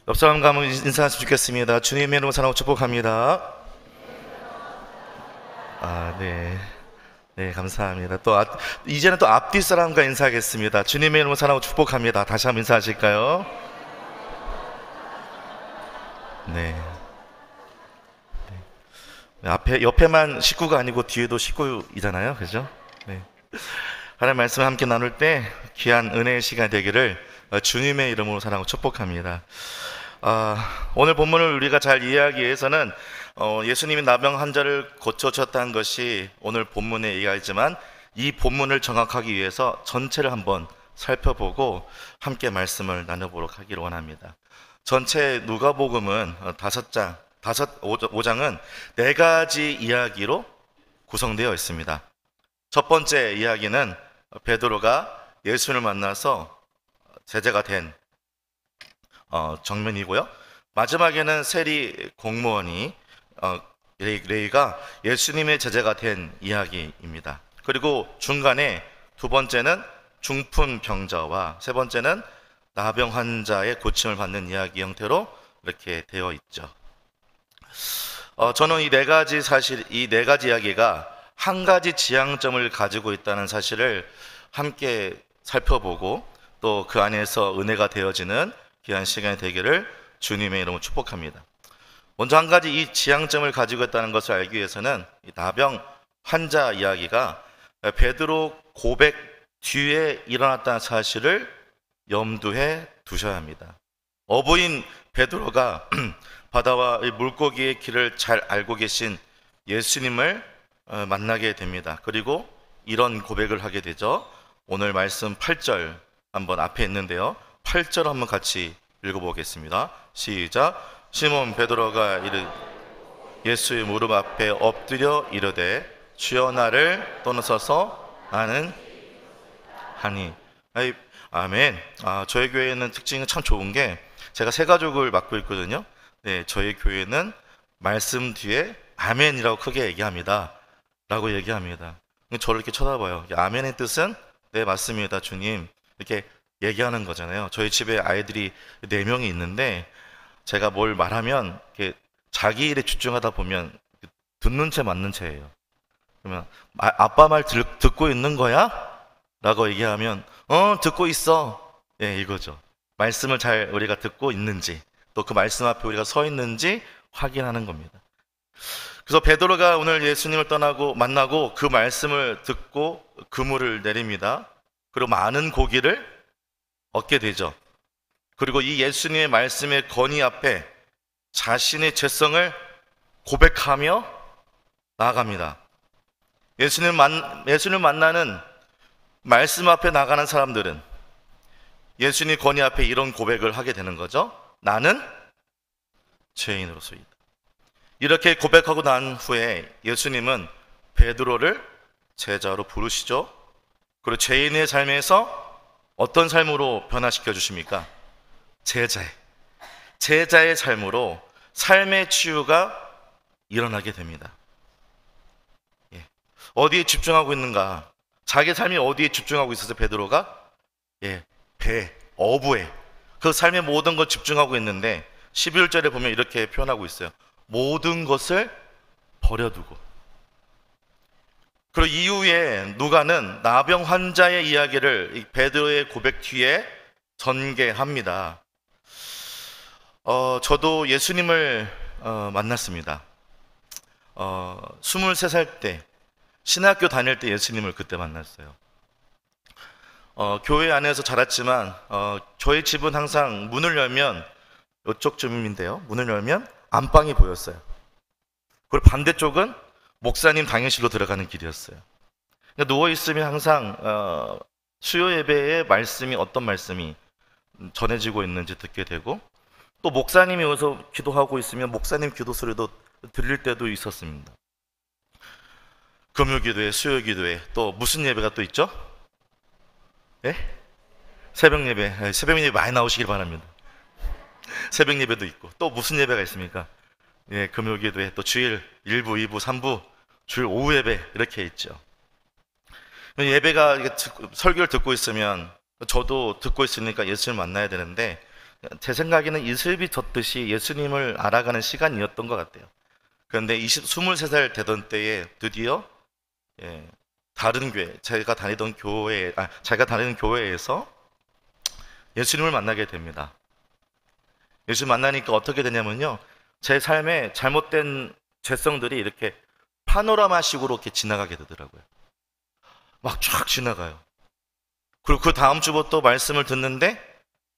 옆 사람과 한번 인사하시면 좋겠습니다. 주님의 이름으로 사랑하고 축복합니다. 네. 네, 감사합니다. 이제는 또 앞뒤 사람과 인사하겠습니다. 주님의 이름으로 사랑하고 축복합니다. 다시 한번 인사하실까요? 네. 옆에만 식구가 아니고 뒤에도 식구이잖아요. 그죠? 네. 하나님 말씀을 함께 나눌 때 귀한 은혜의 시간 되기를 주님의 이름으로 사랑하고 축복합니다. 오늘 본문을 우리가 잘 이해하기 위해서는 예수님이 나병 환자를 고쳐주셨다는 것이 오늘 본문에 이야기지만 이 본문을 정확하기 위해서 전체를 한번 살펴보고 함께 말씀을 나눠보도록 하기를 원합니다. 전체 누가복음은 5장은 4가지 이야기로 구성되어 있습니다. 첫 번째 이야기는 베드로가 예수를 만나서 제자가 된 정면이고요. 마지막에는 세리 공무원이 레이가 예수님의 제자가 된 이야기입니다. 그리고 중간에 두 번째는 중풍 병자와 세 번째는 나병 환자의 고침을 받는 이야기 형태로 이렇게 되어 있죠. 저는 이 네 가지 이야기가 한 가지 지향점을 가지고 있다는 사실을 함께 살펴보고 또 그 안에서 은혜가 되어지는 귀한 시간이 되기를 주님의 이름으로 축복합니다. 먼저 한 가지 이 지향점을 가지고 있다는 것을 알기 위해서는 이 나병 환자 이야기가 베드로 고백 뒤에 일어났다는 사실을 염두에 두셔야 합니다. 어부인 베드로가 바다와 물고기의 길을 잘 알고 계신 예수님을 만나게 됩니다. 그리고 이런 고백을 하게 되죠. 오늘 말씀 8절 한번 앞에 있는데요. 8절 한번 같이 읽어보겠습니다. 시작. 시몬 베드로가 예수의 무릎 앞에 엎드려 이르되 주여 나를 떠나서서 나는 하니. 아멘. 저희 교회는 특징이 참 좋은 게 제가 세 가족을 맡고 있거든요. 네, 저희 교회는 말씀 뒤에 아멘이라고 크게 얘기합니다. 라고 얘기합니다. 저를 이렇게 쳐다봐요. 아멘의 뜻은 네, 맞습니다, 주님. 이렇게 얘기하는 거잖아요. 저희 집에 아이들이 4명이 있는데 제가 뭘 말하면 이렇게 자기 일에 집중하다 보면 듣는 채 맞는 채예요. 그러면 아빠 말 듣고 있는 거야? 라고 얘기하면 듣고 있어. 예, 이거죠. 말씀을 잘 우리가 듣고 있는지 또 그 말씀 앞에 우리가 서 있는지 확인하는 겁니다. 그래서 베드로가 오늘 예수님을 만나고 그 말씀을 듣고 그물을 내립니다. 그리고 많은 고기를 얻게 되죠. 그리고 이 예수님의 말씀의 건의 앞에 자신의 죄성을 고백하며 나아갑니다. 예수님을 만나는 말씀 앞에 나가는 사람들은 예수님 건의 앞에 이런 고백을 하게 되는 거죠. 나는 죄인으로서이다. 이렇게 고백하고 난 후에 예수님은 베드로를 제자로 부르시죠. 그리고 죄인의 삶에서 어떤 삶으로 변화시켜 주십니까? 제자의 삶으로 삶의 치유가 일어나게 됩니다. 어디에 집중하고 있는가? 자기 삶이 어디에 집중하고 있어서 베드로가 어부에 그 삶의 모든 걸 집중하고 있는데 11절에 보면 이렇게 표현하고 있어요. 모든 것을 버려두고. 그리고 이후에 누가는 나병 환자의 이야기를 베드로의 고백 뒤에 전개합니다. 저도 예수님을 만났습니다. 23살 때 신학교 다닐 때 예수님을 그때 만났어요. 교회 안에서 자랐지만 저희 집은 항상 문을 열면 이쪽쯤인데요. 문을 열면 안방이 보였어요. 그리고 반대쪽은 목사님 당회실로 들어가는 길이었어요. 누워있으면 항상 수요 예배의 말씀이 어떤 말씀이 전해지고 있는지 듣게 되고 또 목사님이 여기서 기도하고 있으면 목사님 기도 소리도 들릴 때도 있었습니다. 금요 기도회, 수요 기도회, 또 무슨 예배가 또 있죠? 예? 새벽 예배. 새벽 예배 많이 나오시길 바랍니다. 새벽 예배도 있고 또 무슨 예배가 있습니까? 예, 금요 기도회, 또 주일 1부, 2부, 3부, 주일 오후 예배 이렇게 있죠. 예배가 설교를 듣고 있으면 저도 듣고 있으니까 예수님을 만나야 되는데 제 생각에는 이슬비 젖듯이 예수님을 알아가는 시간이었던 것 같아요. 그런데 23살 되던 때에 드디어 다른 교회, 제가 다니는 교회에서 예수님을 만나게 됩니다. 예수님 만나니까 어떻게 되냐면요, 제 삶에 잘못된 죄성들이 이렇게 파노라마식으로 이렇게 지나가게 되더라고요. 막 쫙 지나가요. 그리고 그 다음 주부터 말씀을 듣는데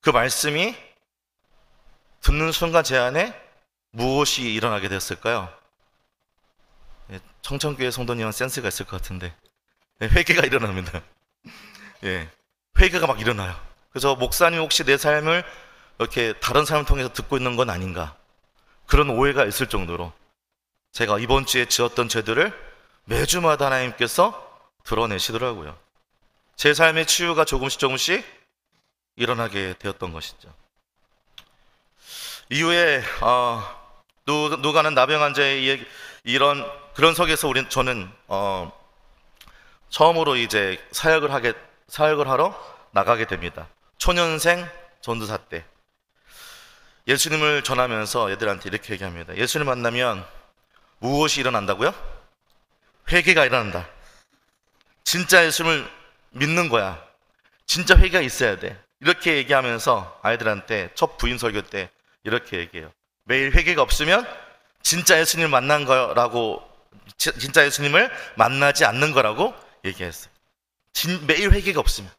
그 말씀이 듣는 순간 제 안에 무엇이 일어나게 됐을까요? 청천교회 성도님은 센스가 있을 것 같은데 회개가 일어납니다. 회개가 막 일어나요. 그래서 목사님 혹시 내 삶을 이렇게 다른 사람을 통해서 듣고 있는 건 아닌가, 그런 오해가 있을 정도로 제가 이번 주에 지었던 죄들을 매주마다 하나님께서 드러내시더라고요. 제 삶의 치유가 조금씩 일어나게 되었던 것이죠. 이후에 누가는 나병 환자의 그런 속에서 저는 처음으로 이제 사역을 하러 나가게 됩니다. 초년생 전도사 때 예수님을 전하면서 애들한테 이렇게 얘기합니다. 예수님 만나면 무엇이 일어난다고요? 회개가 일어난다. 진짜 예수님을 믿는 거야. 진짜 회개가 있어야 돼. 이렇게 얘기하면서 아이들한테 첫 부인 설교 때 이렇게 얘기해요. 매일 회개가 없으면 진짜 예수님을 만난 거라고, 진짜 예수님을 만나지 않는 거라고 얘기했어요. 매일 회개가 없으면.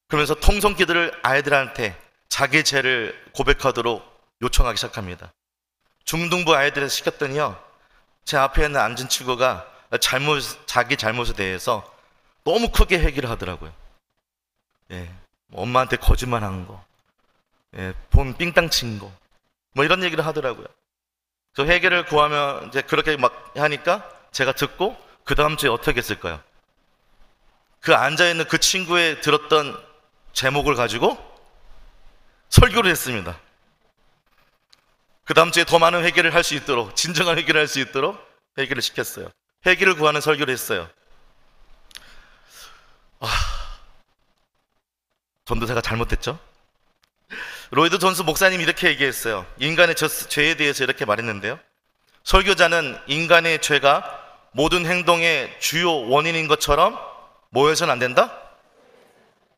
그러면서 통성 기도를 아이들한테 자기 죄를 고백하도록 요청하기 시작합니다. 중등부 아이들을 시켰더니요, 제 앞에 있는 앉은 친구가 자기 잘못에 대해서 너무 크게 회개를 하더라고요. 엄마한테 거짓말한 거, 돈 삥땅 친 거, 뭐 이런 얘기를 하더라고요. 저 회개를 구하면 이제 그렇게 막 하니까 제가 듣고 그 다음 주에 어떻게 했을까요? 그 앉아있는 그 친구의 들었던 제목을 가지고 설교를 했습니다. 그 다음 주에 더 많은 회개를 할 수 있도록, 진정한 회개를 할 수 있도록 회개를 시켰어요. 회개를 구하는 설교를 했어요. 전도사가 잘못했죠? 로이드 존스 목사님이 이렇게 얘기했어요. 인간의 죄에 대해서 이렇게 말했는데요, 설교자는 인간의 죄가 모든 행동의 주요 원인인 것처럼 뭐 해서는 안 된다?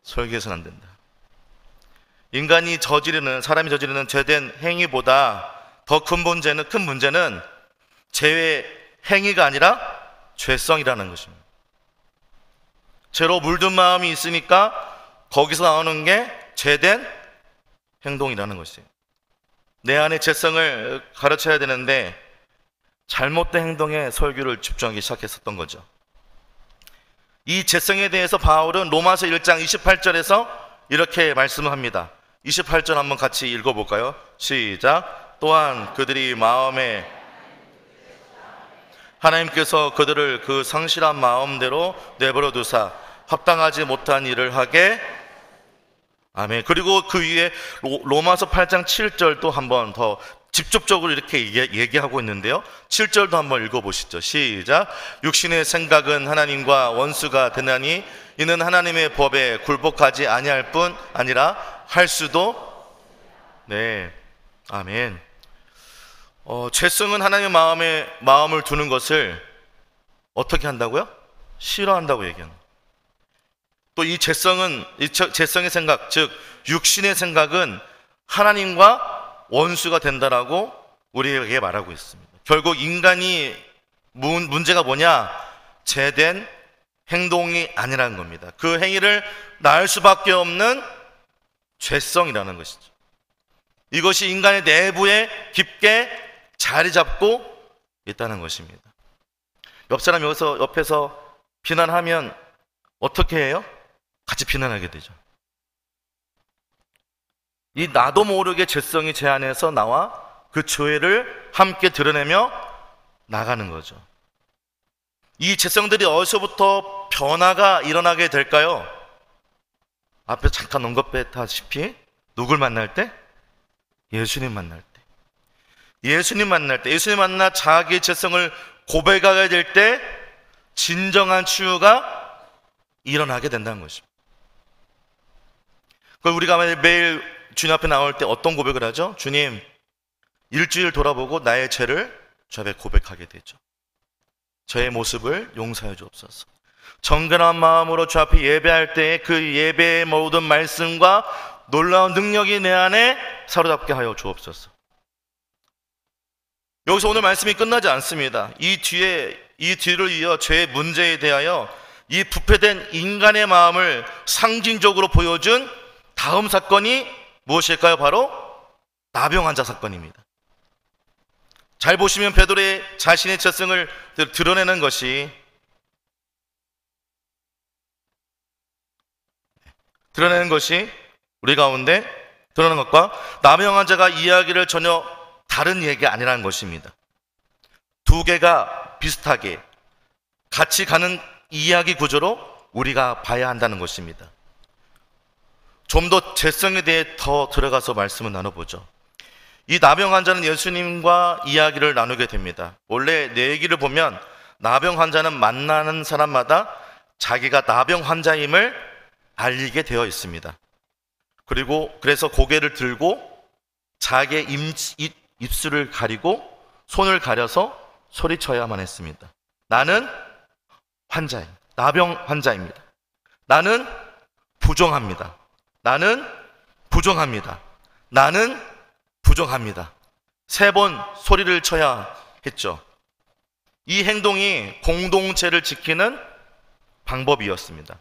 설교해서는 안 된다. 사람이 저지르는 죄된 행위보다 더 큰 문제는 죄의 행위가 아니라 죄성이라는 것입니다. 죄로 물든 마음이 있으니까 거기서 나오는 게 죄된 행동이라는 것이에요. 내 안의 죄성을 가르쳐야 되는데 잘못된 행동에 설교를 집중하기 시작했었던 거죠. 이 죄성에 대해서 바울은 로마서 1장 28절에서 이렇게 말씀을 합니다. 28절 한번 같이 읽어볼까요? 시작. 또한 그들이 마음에 하나님께서 그들을 그 상실한 마음대로 내버려 두사 합당하지 못한 일을 하게. 아멘. 그리고 그 위에 로마서 8장 7절도 한번 더 직접적으로 이렇게 얘기하고 있는데요, 7절도 한번 읽어보시죠. 시작. 육신의 생각은 하나님과 원수가 되나니 이는 하나님의 법에 굴복하지 아니할 뿐 아니라 할 수도. 네, 아멘. 죄성은 하나님의 마음을 두는 것을 어떻게 한다고요? 싫어한다고 얘기하는 거예요. 또 이 죄성의 생각, 즉 육신의 생각은 하나님과 원수가 된다라고 우리에게 말하고 있습니다. 결국 인간이 문제가 뭐냐? 죄된 행동이 아니라는 겁니다. 그 행위를 낳을 수밖에 없는 죄성이라는 것이죠. 이것이 인간의 내부에 깊게 자리 잡고 있다는 것입니다. 옆 사람 옆에서 비난하면 어떻게 해요? 같이 비난하게 되죠. 이 나도 모르게 죄성이 제 안에서 나와 그 죄를 함께 드러내며 나가는 거죠. 이 죄성들이 어디서부터 변화가 일어나게 될까요? 앞에 잠깐 언급했다시피 누굴 만날 때? 예수님 만날 때. 예수님 만나 자기의 죄성을 고백하게 될 때 진정한 치유가 일어나게 된다는 것입니다. 그걸 우리가 매일 주님 앞에 나올 때 어떤 고백을 하죠? 주님, 일주일 돌아보고 나의 죄를 주 앞에 고백하게 되죠. 저의 모습을 용서해 주옵소서. 정결한 마음으로 주 앞에 예배할 때 그 예배의 모든 말씀과 놀라운 능력이 내 안에 사로잡게 하여 주옵소서. 여기서 오늘 말씀이 끝나지 않습니다. 이 뒤를 이어 죄의 문제에 대하여 이 부패된 인간의 마음을 상징적으로 보여준 다음 사건이 무엇일까요? 바로 나병 환자 사건입니다. 잘 보시면 베드로의 자신의 죄성을 드러내는 것이 우리 가운데 드러나는 것과 나병 환자가 이야기를 전혀 다른 얘기가 아니라는 것입니다. 두 개가 비슷하게 같이 가는 이야기 구조로 우리가 봐야 한다는 것입니다. 좀 더 죄성에 대해 더 들어가서 말씀을 나눠보죠. 이 나병 환자는 예수님과 이야기를 나누게 됩니다. 원래 내 얘기를 보면 나병 환자는 만나는 사람마다 자기가 나병 환자임을 알리게 되어 있습니다. 그래서 고개를 들고 자기의 입술을 가리고 손을 가려서 소리쳐야만 했습니다. 나는 환자입니다. 나병 환자입니다. 나는 부정합니다. 나는 부정합니다. 나는 부정합니다. 3번 소리를 쳐야 했죠. 이 행동이 공동체를 지키는 방법이었습니다.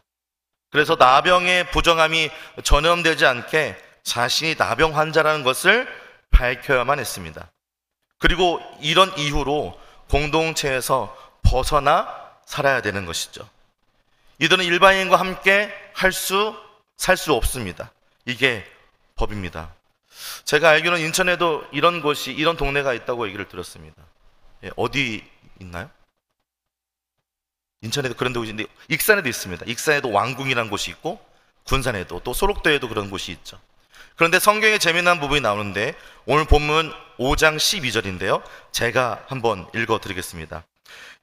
그래서 나병의 부정함이 전염되지 않게 자신이 나병 환자라는 것을 밝혀야만 했습니다. 그리고 이런 이유로 공동체에서 벗어나 살아야 되는 것이죠. 이들은 일반인과 함께 살 수 없습니다. 이게 법입니다. 제가 알기로는 인천에도 이런 동네가 있다고 얘기를 들었습니다. 어디 있나요? 인천에도 그런 곳이 있는데 익산에도 있습니다. 익산에도 왕궁이라는 곳이 있고 군산에도 또 소록도에도 그런 곳이 있죠. 그런데 성경에 재미난 부분이 나오는데 오늘 본문 5장 12절인데요. 제가 한번 읽어드리겠습니다.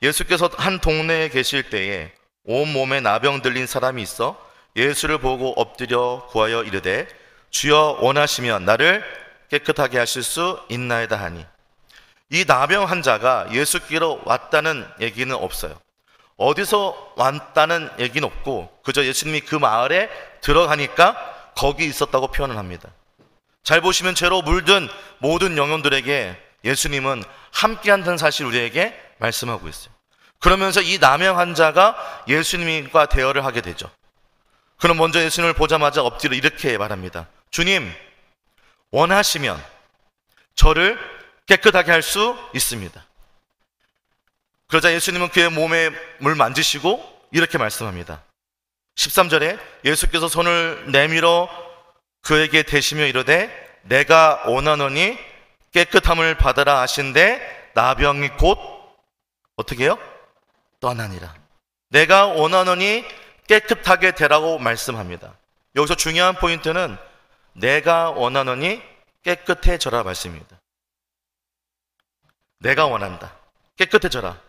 예수께서 한 동네에 계실 때에 온몸에 나병 들린 사람이 있어 예수를 보고 엎드려 구하여 이르되 주여 원하시면 나를 깨끗하게 하실 수 있나이다 하니, 이 나병 환자가 예수께로 왔다는 얘기는 없어요. 어디서 왔다는 얘기는 없고 그저 예수님이 그 마을에 들어가니까 거기 있었다고 표현을 합니다. 잘 보시면 죄로 물든 모든 영혼들에게 예수님은 함께한다는 사실 우리에게 말씀하고 있어요. 그러면서 이 나병 환자가 예수님과 대화를 하게 되죠. 그럼 먼저 예수님을 보자마자 엎드려 이렇게 말합니다. 주님, 원하시면 저를 깨끗하게 할 수 있습니다. 그러자 예수님은 그의 몸에 물 만지시고 이렇게 말씀합니다. 13절에 예수께서 손을 내밀어 그에게 대시며 이르되 내가 원하노니 깨끗함을 받아라 하신데 나병이 곧 어떻게 해요? 떠나니라. 내가 원하노니 깨끗하게 되라고 말씀합니다. 여기서 중요한 포인트는 내가 원하노니 깨끗해져라 말씀입니다. 내가 원한다. 깨끗해져라.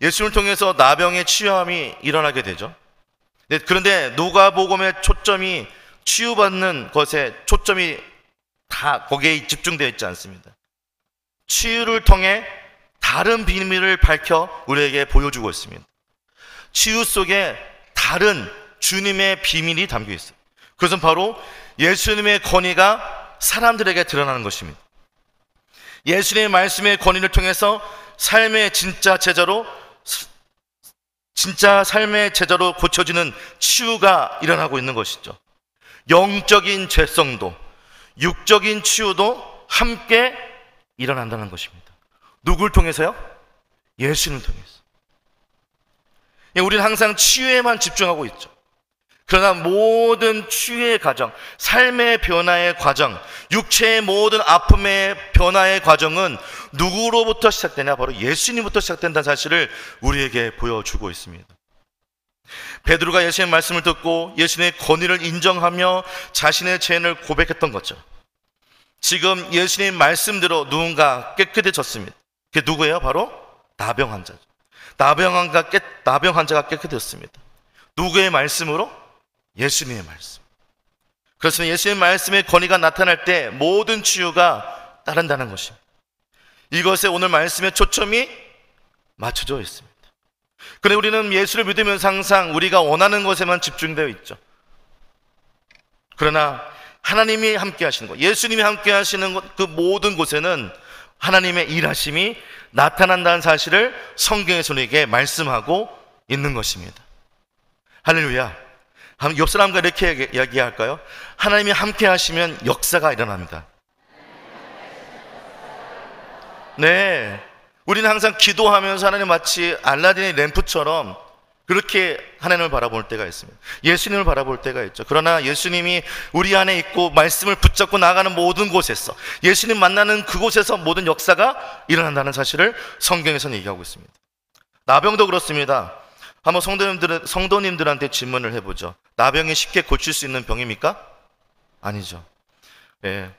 예수님을 통해서 나병의 치유함이 일어나게 되죠. 그런데 누가복음의 초점이 치유받는 것에 초점이 다 거기에 집중되어 있지 않습니다. 치유를 통해 다른 비밀을 밝혀 우리에게 보여주고 있습니다. 치유 속에 다른 주님의 비밀이 담겨 있어요. 그것은 바로 예수님의 권위가 사람들에게 드러나는 것입니다. 예수님의 말씀의 권위를 통해서 삶의 진짜 삶의 제자로 고쳐지는 치유가 일어나고 있는 것이죠. 영적인 죄성도 육적인 치유도 함께 일어난다는 것입니다. 누굴 통해서요? 예수님을 통해서. 우리는 항상 치유에만 집중하고 있죠. 그러나 모든 치유의 과정, 삶의 변화의 과정, 육체의 모든 아픔의 변화의 과정은 누구로부터 시작되냐? 바로 예수님부터 시작된다는 사실을 우리에게 보여주고 있습니다. 베드로가 예수님의 말씀을 듣고 예수님의 권위를 인정하며 자신의 죄를 고백했던 거죠. 지금 예수님의 말씀대로 누군가 깨끗해졌습니다. 그게 누구예요? 바로 나병 환자죠. 나병 환자가 깨끗해졌습니다. 누구의 말씀으로? 예수님의 말씀. 그렇습니다. 예수님 말씀의 권위가 나타날 때 모든 치유가 따른다는 것입니다. 이것에 오늘 말씀의 초점이 맞춰져 있습니다. 그런데 우리는 예수를 믿으면서 항상 우리가 원하는 것에만 집중되어 있죠. 그러나 하나님이 함께 하시는 것, 예수님이 함께 하시는 것, 그 모든 곳에는 하나님의 일하심이 나타난다는 사실을 성경에서 우리에게 말씀하고 있는 것입니다. 할렐루야. 옆 사람과 이렇게 이야기할까요? 하나님이 함께 하시면 역사가 일어납니다. 네, 우리는 항상 기도하면서 하나님 마치 알라딘의 램프처럼 그렇게 하나님을 바라볼 때가 있습니다. 예수님을 바라볼 때가 있죠. 그러나 예수님이 우리 안에 있고 말씀을 붙잡고 나아가는 모든 곳에서, 예수님 만나는 그곳에서 모든 역사가 일어난다는 사실을 성경에서는 얘기하고 있습니다. 나병도 그렇습니다. 한번 성도님들한테 질문을 해보죠. 나병이 쉽게 고칠 수 있는 병입니까? 아니죠. 예,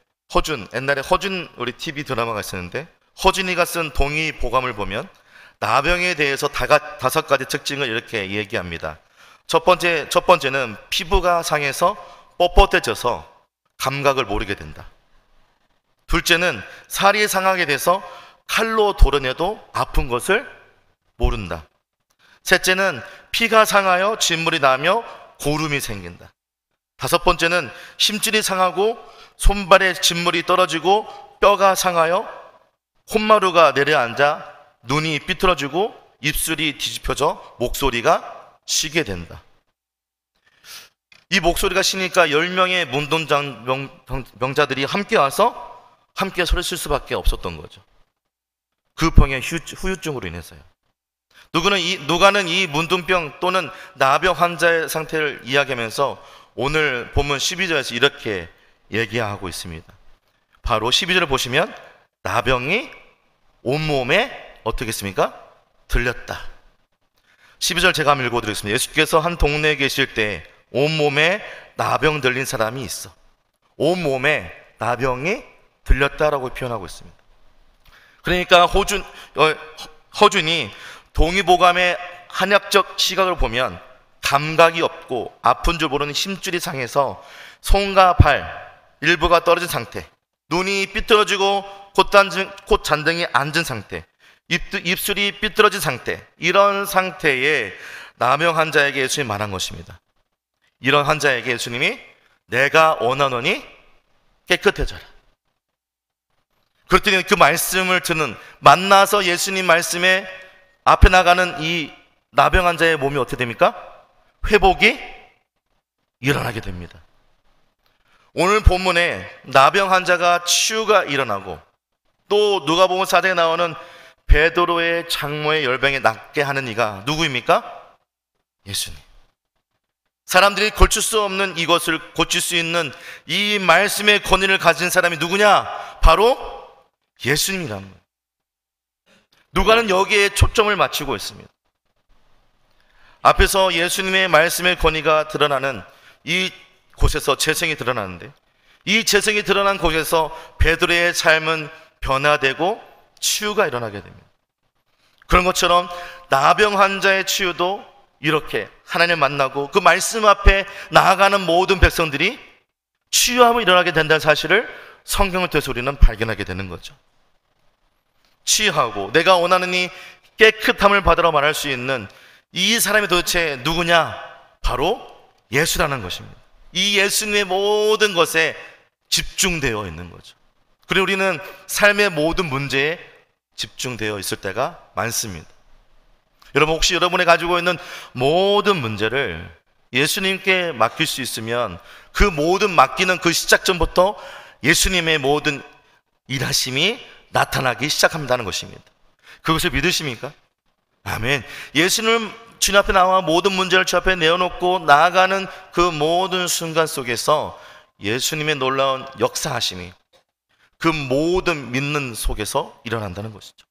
옛날에 허준 우리 TV 드라마가 있었는데, 허준이가 쓴 동의보감을 보면 나병에 대해서 5가지 특징을 이렇게 얘기합니다. 첫 번째는 피부가 상해서 뻣뻣해져서 감각을 모르게 된다. 둘째는 살이 상하게 돼서 칼로 도려내도 아픈 것을 모른다. 셋째는 피가 상하여 진물이 나며 고름이 생긴다. 5번째는 심줄이 상하고 손발에 진물이 떨어지고 뼈가 상하여 콧마루가 내려앉아 눈이 삐뚤어지고 입술이 뒤집혀져 목소리가 쉬게 된다. 이 목소리가 쉬니까 10명의 문둥병자들이 함께 와서 함께 소리 칠 수밖에 없었던 거죠. 그 병의 후유증으로 인해서요. 누가는 이 문둥병 또는 나병 환자의 상태를 이야기하면서 오늘 본문 12절에서 이렇게 얘기하고 있습니다. 바로 12절을 보시면 나병이 온몸에 어떻게 했습니까? 들렸다. 12절 제가 한번 읽어드리겠습니다. 예수께서 한 동네에 계실 때 온몸에 나병 들린 사람이 있어. 온몸에 나병이 들렸다라고 표현하고 있습니다. 그러니까 허준이 동의보감의 한약적 시각을 보면 감각이 없고 아픈 줄 모르는 힘줄이 상해서 손과 발 일부가 떨어진 상태, 눈이 삐뚤어지고 콧잔등이 앉은 상태, 입술이 삐뚤어진 상태, 이런 상태에 나병 환자에게 예수님이 말한 것입니다. 이런 환자에게 예수님이 내가 원하노니 깨끗해져라. 그랬더니 그 말씀을 듣는, 만나서 예수님 말씀에 앞에 나가는 이 나병 환자의 몸이 어떻게 됩니까? 회복이 일어나게 됩니다. 오늘 본문에 나병 환자가 치유가 일어나고, 또 누가복음 4장에 나오는 베드로의 장모의 열병에 낫게 하는 이가 누구입니까? 예수님. 사람들이 고칠 수 없는 이것을 고칠 수 있는 이 말씀의 권위를 가진 사람이 누구냐? 바로 예수님이라는 거예요. 누가는 여기에 초점을 맞추고 있습니다. 앞에서 예수님의 말씀의 권위가 드러나는 이 곳에서 재성이 드러나는데, 이 재성이 드러난 곳에서 베드로의 삶은 변화되고 치유가 일어나게 됩니다. 그런 것처럼 나병 환자의 치유도 이렇게 하나님을 만나고 그 말씀 앞에 나아가는 모든 백성들이 치유함이 일어나게 된다는 사실을 성경을 통해서 우리는 발견하게 되는 거죠. 치유하고 내가 원하는 이 깨끗함을 받으러 말할 수 있는 이 사람이 도대체 누구냐? 바로 예수라는 것입니다. 이 예수님의 모든 것에 집중되어 있는 거죠. 그리고 우리는 삶의 모든 문제에 집중되어 있을 때가 많습니다. 여러분, 혹시 여러분이 가지고 있는 모든 문제를 예수님께 맡길 수 있으면 그 모든 맡기는 그 시작점부터 예수님의 모든 일하심이 나타나기 시작한다는 것입니다. 그것을 믿으십니까? 아멘. 예수님 주님 앞에 나와 모든 문제를 주 앞에 내어놓고 나아가는 그 모든 순간 속에서 예수님의 놀라운 역사하심이 그 모든 믿는 속에서 일어난다는 것이죠.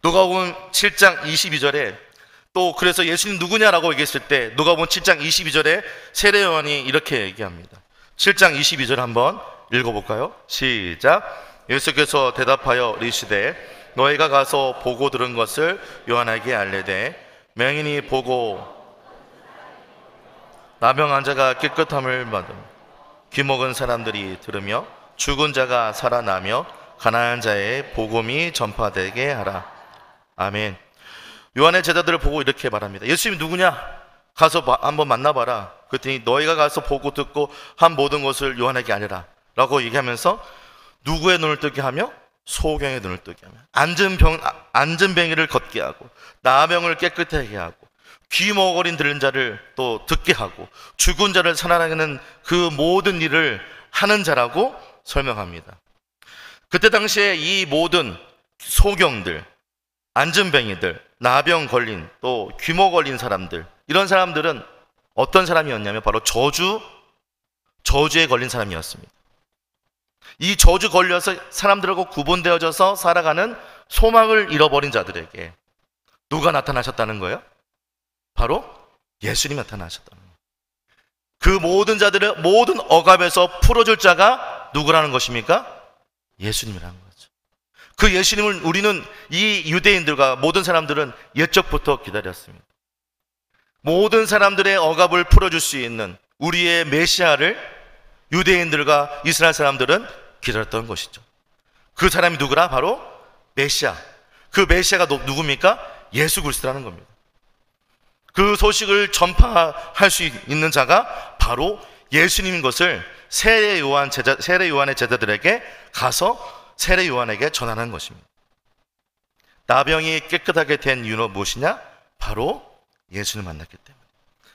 누가복음 7장 22절에 또 그래서 예수님 누구냐라고 얘기했을 때 누가복음 7장 22절에 세례 요한이 이렇게 얘기합니다. 7장 22절 한번 읽어볼까요? 시작. 예수께서 대답하여 이르시되 너희가 가서 보고 들은 것을 요한에게 알리되 맹인이 보고 나병 환자가 깨끗함을 받음 귀먹은 사람들이 들으며 죽은 자가 살아나며 가난한 자의 복음이 전파되게 하라. 아멘. 요한의 제자들을 보고 이렇게 말합니다. 예수님이 누구냐? 가서 한번 만나봐라. 그랬더니 너희가 가서 보고 듣고 한 모든 것을 요한에게 알려라 라고 얘기하면서 누구의 눈을 뜨게 하며? 소경의 눈을 뜨게 하며 앉은 병이를 걷게 하고 나병을 깨끗하게 하고 귀 먹어린 들은 자를 또 듣게 하고 죽은 자를 살아나는 그 모든 일을 하는 자라고 설명합니다. 그때 당시에 이 모든 소경들, 안전뱅이들, 나병 걸린 또 귀모 걸린 사람들, 이런 사람들은 어떤 사람이었냐면 바로 저주에 걸린 사람이었습니다. 이 저주 걸려서 사람들하고 구분되어져서 살아가는 소망을 잃어버린 자들에게 누가 나타나셨다는 거예요? 바로 예수님이 나타나셨다는 거예요. 그 모든 자들의 모든 억압에서 풀어줄 자가 누구라는 것입니까? 예수님이라는 거죠. 그 예수님을 우리는 이 유대인들과 모든 사람들은 옛적부터 기다렸습니다. 모든 사람들의 억압을 풀어줄 수 있는 우리의 메시아를 유대인들과 이스라엘 사람들은 기다렸던 것이죠. 그 사람이 누구라? 바로 메시아. 그 메시아가 누굽니까? 예수 그리스도라는 겁니다. 그 소식을 전파할 수 있는 자가 바로 예수님인 것을 세례 요한의 제자들에게 가서 세례 요한에게 전하는 것입니다. 나병이 깨끗하게 된 이유는 무엇이냐? 바로 예수를 만났기 때문에.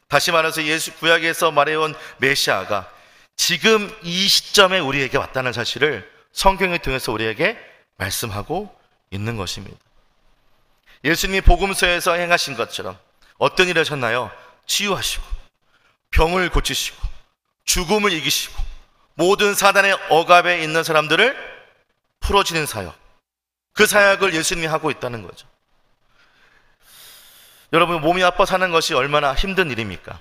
다시 말해서 예수 구약에서 말해온 메시아가 지금 이 시점에 우리에게 왔다는 사실을 성경을 통해서 우리에게 말씀하고 있는 것입니다. 예수님이 복음서에서 행하신 것처럼 어떤 일을 하셨나요? 치유하시고 병을 고치시고 죽음을 이기시고 모든 사단의 억압에 있는 사람들을 풀어주는 사역, 그 사역을 예수님이 하고 있다는 거죠. 여러분, 몸이 아파 사는 것이 얼마나 힘든 일입니까?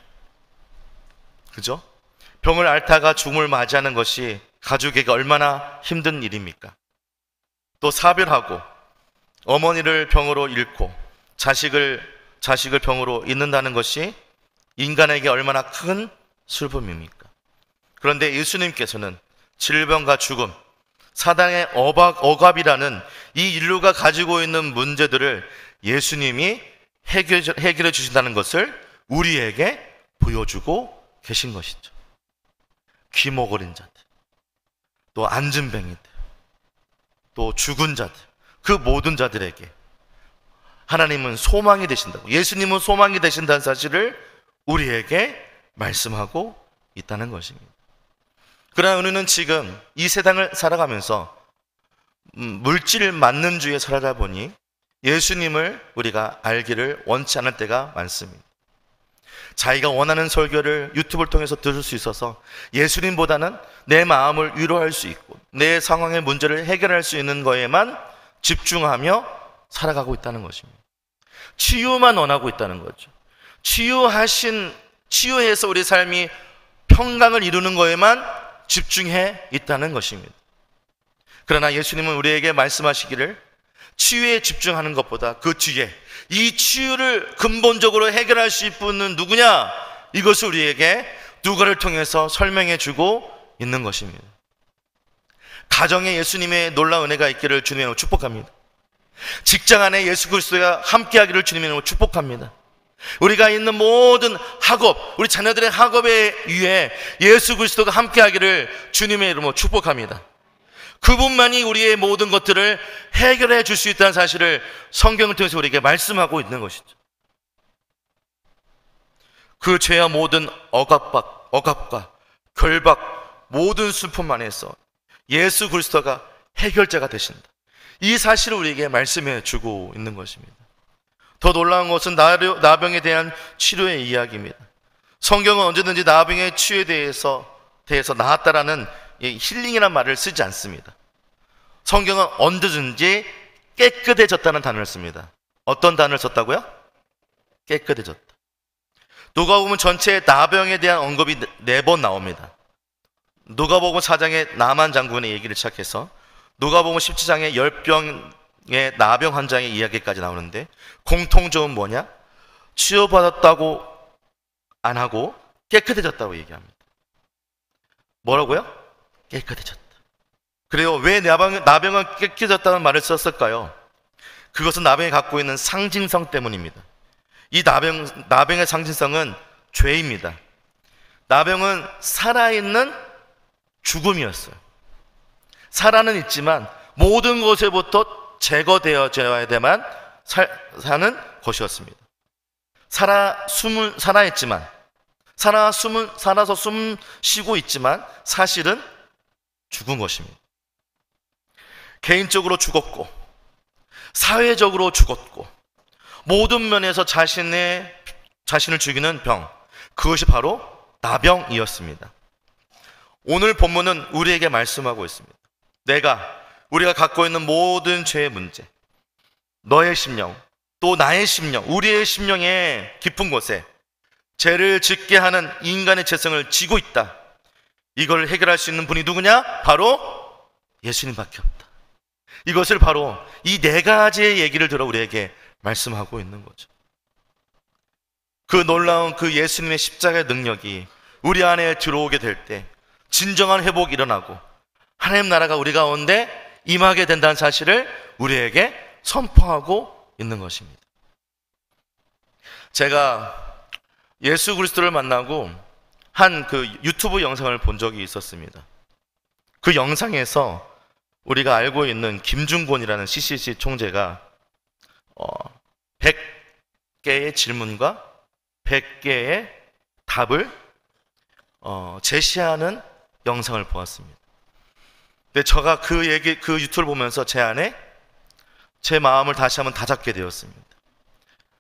그죠? 병을 앓다가 죽음을 맞이하는 것이 가족에게 얼마나 힘든 일입니까? 또 사별하고 어머니를 병으로 잃고 자식을 병으로 잃는다는 것이 인간에게 얼마나 큰 슬픔입니까? 그런데 예수님께서는 질병과 죽음, 사단의 억압이라는 이 인류가 가지고 있는 문제들을 예수님이 해결해 주신다는 것을 우리에게 보여주고 계신 것이죠. 귀머거린 자들, 또 안진뱅이들, 또 죽은 자들, 그 모든 자들에게 하나님은 소망이 되신다고, 예수님은 소망이 되신다는 사실을 우리에게 말씀하고 있다는 것입니다. 그러나 우리는 지금 이 세상을 살아가면서 물질 만능주의에 살아가 보니 예수님을 우리가 알기를 원치 않을 때가 많습니다. 자기가 원하는 설교를 유튜브를 통해서 들을 수 있어서 예수님보다는 내 마음을 위로할 수 있고 내 상황의 문제를 해결할 수 있는 거에만 집중하며 살아가고 있다는 것입니다. 치유만 원하고 있다는 거죠. 치유해서 우리 삶이 평강을 이루는 거에만 집중해 있다는 것입니다. 그러나 예수님은 우리에게 말씀하시기를 치유에 집중하는 것보다 그 뒤에 이 치유를 근본적으로 해결할 수 있는 분은 누구냐? 이것을 우리에게 누가를 통해서 설명해 주고 있는 것입니다. 가정에 예수님의 놀라운 은혜가 있기를 주님의 이름으로 축복합니다. 직장 안에 예수 그리스도가 함께하기를 주님의 이름으로 축복합니다. 우리가 있는 모든 학업, 우리 자녀들의 학업에 위해 예수 그리스도가 함께하기를 주님의 이름으로 축복합니다. 그분만이 우리의 모든 것들을 해결해 줄 수 있다는 사실을 성경을 통해서 우리에게 말씀하고 있는 것이죠. 그 죄와 모든 억압과 결박, 모든 슬픔 안에서 예수 그리스도가 해결자가 되신다, 이 사실을 우리에게 말씀해 주고 있는 것입니다. 더 놀라운 것은 나병에 대한 치료의 이야기입니다. 성경은 언제든지 나병의 치유에 대해서 나았다라는 힐링이라는 말을 쓰지 않습니다. 성경은 언제든지 깨끗해졌다는 단어를 씁니다. 어떤 단어를 썼다고요? 깨끗해졌다. 누가복음 전체에 나병에 대한 언급이 4번 나옵니다. 누가복음 4장에 나만 장군의 얘기를 시작해서 누가복음 17장에 10병의 나병 환자의 이야기까지 나오는데 공통점은 뭐냐? 치유받았다고 안 하고 깨끗해졌다고 얘기합니다. 뭐라고요? 깨끗해졌다. 그래요. 왜 나병은 깨끗해졌다는 말을 썼을까요? 그것은 나병이 갖고 있는 상징성 때문입니다. 이 나병의 상징성은 죄입니다. 나병은 살아있는 죽음이었어요. 살아는 있지만 모든 것에부터 제거되어져야 되만 사는 것이었습니다. 살아있지만 살아서 숨 쉬고 있지만 사실은 죽은 것입니다. 개인적으로 죽었고 사회적으로 죽었고 모든 면에서 자신을 죽이는 병, 그것이 바로 나병이었습니다. 오늘 본문은 우리에게 말씀하고 있습니다. 우리가 갖고 있는 모든 죄의 문제, 너의 심령, 또 나의 심령, 우리의 심령의 깊은 곳에 죄를 짓게 하는 인간의 죄성을 지고 있다. 이걸 해결할 수 있는 분이 누구냐? 바로 예수님밖에 없다. 이것을 바로 이 네 가지의 얘기를 들어 우리에게 말씀하고 있는 거죠. 그 놀라운 그 예수님의 십자가의 능력이 우리 안에 들어오게 될 때 진정한 회복이 일어나고 하나님 나라가 우리 가운데 임하게 된다는 사실을 우리에게 선포하고 있는 것입니다. 제가 예수 그리스도를 만나고 한 그 유튜브 영상을 본 적이 있었습니다. 그 영상에서 우리가 알고 있는 김중곤이라는 CCC 총재가 100개의 질문과 100개의 답을 제시하는 영상을 보았습니다. 근데 제가 그 유튜브를 보면서 제 안에 제 마음을 다시 한번 다잡게 되었습니다.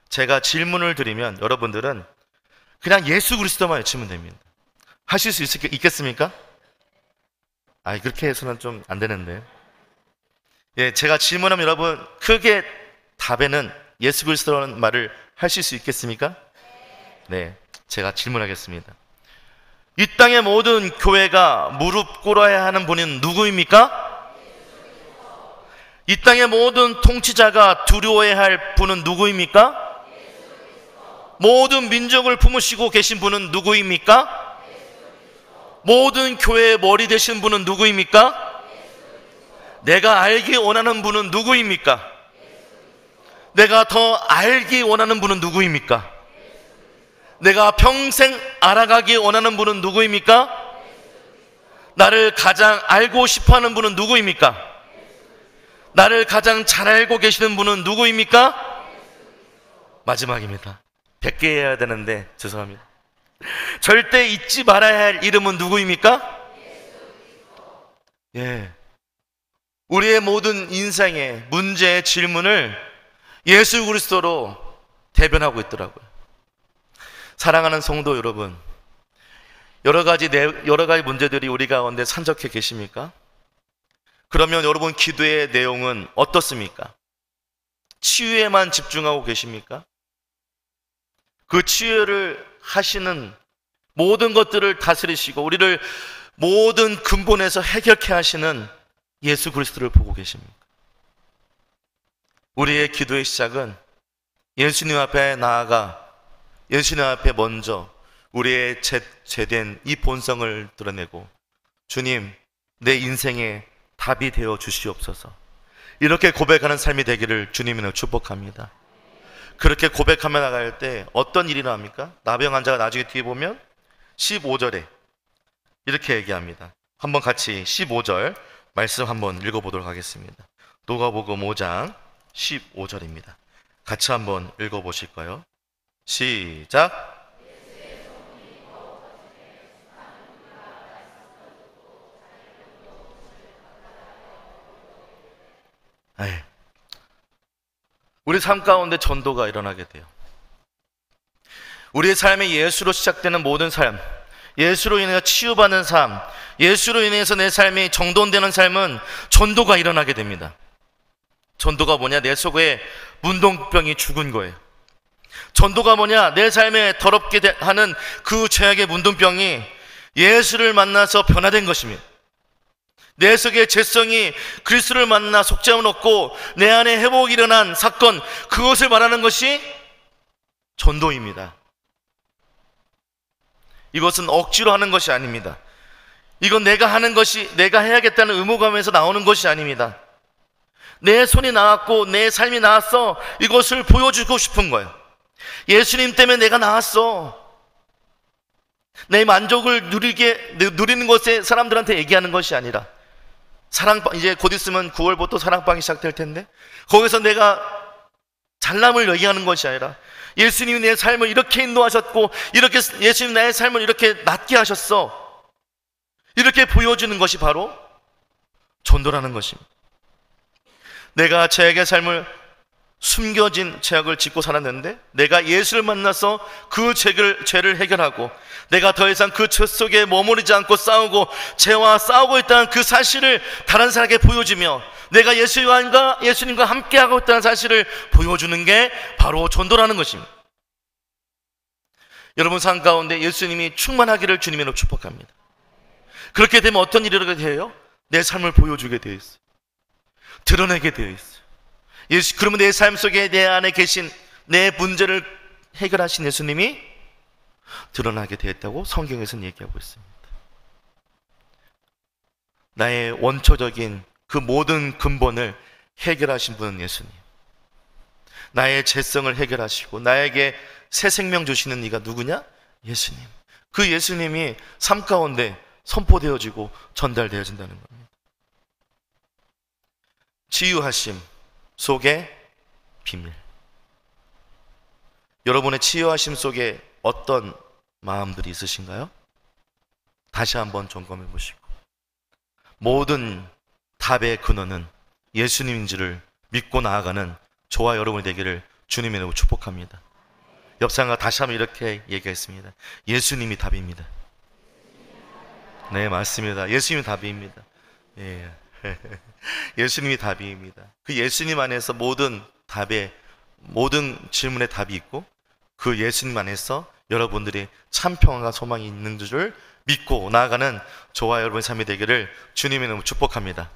제가 질문을 드리면 여러분들은 그냥 예수 그리스도만 외치면 됩니다. 하실 수 있겠습니까? 그렇게 해서는 좀 안 되는데. 제가 질문하면 여러분 크게 답에는 예수 그리스도라는 말을 하실 수 있겠습니까? 네, 제가 질문하겠습니다. 이 땅의 모든 교회가 무릎 꿇어야 하는 분은 누구입니까? 이 땅의 모든 통치자가 두려워해야 할 분은 누구입니까? 모든 민족을 품으시고 계신 분은 누구입니까? 모든 교회의 머리 되신 분은 누구입니까? 내가 알기 원하는 분은 누구입니까? 내가 더 알기 원하는 분은 누구입니까? 내가 평생 알아가기 원하는 분은 누구입니까? 나를 가장 알고 싶어하는 분은 누구입니까? 나를 가장 잘 알고 계시는 분은 누구입니까? 마지막입니다. 100개 해야 되는데 죄송합니다. 절대 잊지 말아야 할 이름은 누구입니까? 우리의 모든 인생의 문제의 질문을 예수 그리스도로 대변하고 있더라고요. 사랑하는 성도 여러분, 여러 가지 문제들이 우리 가운데 산적해 계십니까? 그러면 여러분 기도의 내용은 어떻습니까? 치유에만 집중하고 계십니까? 그 치유를 하시는 모든 것들을 다스리시고 우리를 모든 근본에서 해결케 하시는 예수 그리스도를 보고 계십니까? 우리의 기도의 시작은 예수님 앞에 나아가 예수님 앞에 먼저 우리의 죄된 이 본성을 드러내고 주님, 내 인생의 답이 되어 주시옵소서. 이렇게 고백하는 삶이 되기를 주님으로 축복합니다. 그렇게 고백하며 나갈 때 어떤 일이 나옵니까? 나병 환자가 나중에 뒤에 보면 15절에 이렇게 얘기합니다. 한번 같이 15절 말씀 한번 읽어보도록 하겠습니다. 누가복음 5장 15절입니다. 같이 한번 읽어보실까요? 시작. 우리 삶 가운데 전도가 일어나게 돼요. 우리의 삶이 예수로 시작되는 모든 삶, 예수로 인해서 치유받는 삶, 예수로 인해서 내 삶이 정돈되는 삶은 전도가 일어나게 됩니다. 전도가 뭐냐? 내 속에 문둥병이 죽은 거예요. 전도가 뭐냐? 내 삶에 더럽게 하는 그 죄악의 문둥병이 예수를 만나서 변화된 것입니다. 내 속의 죄성이 그리스도를 만나 속죄함을 얻고 내 안에 회복이 일어난 사건, 그것을 말하는 것이 전도입니다. 이것은 억지로 하는 것이 아닙니다. 이건 내가 하는 것이, 내가 해야겠다는 의무감에서 나오는 것이 아닙니다. 내 손이 나왔고 내 삶이 나왔어. 이것을 보여주고 싶은 거예요. 예수님 때문에 내가 나왔어. 내 만족을 누리는 것에 사람들한테 얘기하는 것이 아니라, 이제 곧 있으면 9월부터 사랑방이 시작될 텐데, 거기서 내가 잘남을 얘기하는 것이 아니라, 예수님이 내 삶을 이렇게 인도하셨고, 이렇게 예수님 나의 삶을 이렇게 낫게 하셨어, 이렇게 보여주는 것이 바로 전도라는 것입니다. 내가 죄악의 삶을, 숨겨진 죄악을 짓고 살았는데, 내가 예수를 만나서 그 죄를 해결하고, 내가 더 이상 그 죄 속에 머무르지 않고 싸우고 죄와 싸우고 있다는 그 사실을 다른 사람에게 보여주며, 내가 예수님과 함께하고 있다는 사실을 보여주는 게 바로 전도라는 것입니다. 여러분 삶 가운데 예수님이 충만하기를 주님으로 축복합니다. 그렇게 되면 어떤 일이 일어나게 돼요? 내 삶을 보여주게 되어 있어요. 드러내게 되어 있어요. 그러면 내 삶 속에 내 안에 계신 내 문제를 해결하신 예수님이 드러나게 되었다고 성경에서는 얘기하고 있습니다. 나의 원초적인 그 모든 근본을 해결하신 분은 예수님. 나의 죄성을 해결하시고 나에게 새 생명 주시는 이가 누구냐? 예수님. 그 예수님이 삶 가운데 선포되어지고 전달되어진다는 겁니다. 치유하심 속의 비밀. 여러분의 치유하심 속에 어떤 마음들이 있으신가요? 다시 한번 점검해 보시고, 모든 답의 근원은 예수님인지를 믿고 나아가는 저와 여러분이 되기를 주님의 이름으로 축복합니다. 옆 사람과 다시 한번 이렇게 얘기했습니다. 예수님이 답입니다. 네, 맞습니다. 예수님이 답입니다. 예. 예수님이 답입니다. 그 예수님 안에서 모든 질문의 답이 있고, 그 예수님 안에서 여러분들이 참 평안과 소망이 있는 줄 믿고 나아가는 저와 여러분의 삶이 되기를 주님의 이름으로 축복합니다.